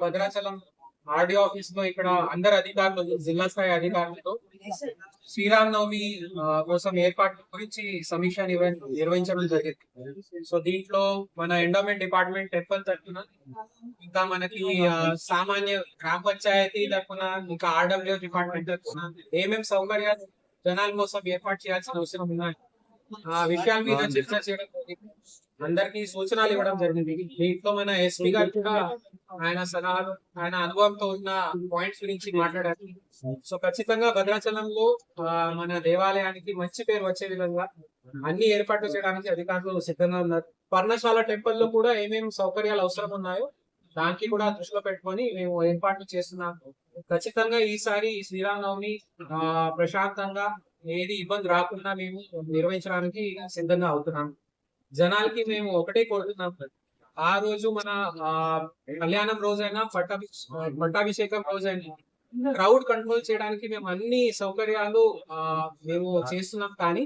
Bhadrachalam RD office లో ఇక్కడ అందరు అధికారులు, జిల్లా స్థాయి అధికారులతో శ్రీరామనవమి కోసం ఏర్పాట్ల గురించి సమీక్ష నిర్వహించడం జరిగింది. సో దీంట్లో మన ఎండోమెంట్ డిపార్ట్మెంట్ టెంపుల్ తరఫున, ఇంకా మనకి సామాన్య గ్రామ పంచాయతీ తరఫున, ఇంకా ఆర్డబ్ల్యూ డిపార్ట్మెంట్ తరఫున ఏమేమి సౌకర్యాలు జనాల కోసం ఏర్పాటు చేయాల్సిన అవసరం ఉన్నాయి ఆ విషయాల మీద చర్చ చేయడం జరిగింది. అందరికి సూచనలు ఇవ్వడం జరిగింది. దీంట్లో మన ఎస్పీ గారు కూడా ఆయన సలహాలు, ఆయన అనుభవంతో ఉన్న పాయింట్స్ గురించి మాట్లాడారు. సో ఖచ్చితంగా భద్రాచలంలో మన దేవాలయానికి మంచి పేరు వచ్చే విధంగా అన్ని ఏర్పాట్లు చేయడానికి అధికారులు సిద్ధంగా ఉన్నారు. పర్ణశాల టెంపుల్ లో కూడా ఏమేమి సౌకర్యాలు అవసరం ఉన్నాయో దానికి కూడా దృష్టిలో పెట్టుకొని మేము ఏర్పాట్లు చేస్తున్నాము. ఖచ్చితంగా ఈసారి శ్రీరామనవమి ప్రశాంతంగా, ఏది ఇబ్బంది రాకుండా మేము నిర్వహించడానికి సిద్ధంగా అవుతున్నాము. జనాలకి మేము ఒకటే కోరుతున్నాం, ఆ రోజు మన కళ్యాణం రోజైనా పట్టాభిషేకం రోజైనా క్రౌడ్ కంట్రోల్ చేయడానికి మేము అన్ని సౌకర్యాలు మేము చేస్తున్నాం. కానీ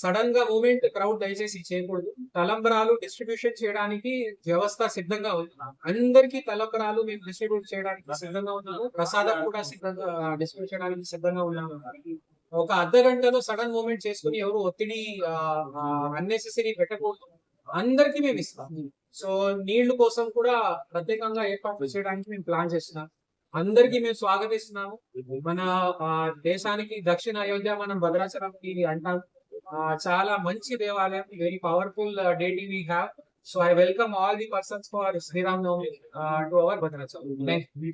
సడన్ గా మూమెంట్ క్రౌడ్ దయచేసి చేయకూడదు. తలంబరాలు డిస్ట్రిబ్యూషన్ చేయడానికి వ్యవస్థ సిద్ధంగా ఉంది. అందరికీ తలంబరాలు మేము డిస్ట్రిబ్యూట్ చేయడానికి సిద్ధంగా ఉన్నాము. ప్రసాదం కూడా సిద్ధంగా డిస్ట్రిబ్యూట్ చేయడానికి సిద్ధంగా ఉన్నాము. ఒక అర్ధ గంటలో సడన్ మూమెంట్ చేసుకుని ఎవరు ఒత్తిడి అన్నెసెసరీ పెట్టకూడదు. అందరికీ మేము ఇస్తాం. సో నీళ్లు కోసం కూడా ప్రత్యేకంగా ఏర్పాట్లు చేయడానికి మేము ప్లాన్ చేస్తున్నాం. అందరికీ మేము స్వాగతిస్తున్నాము. మన దేశానికి దక్షిణ అయోధ్య మనం భద్రాచలంకి అంటాం. చాలా మంచి దేవాలయం, very powerful deity we have. So I welcome all the persons for Sri Ram Navami to our Bhadrachalam. Thank you.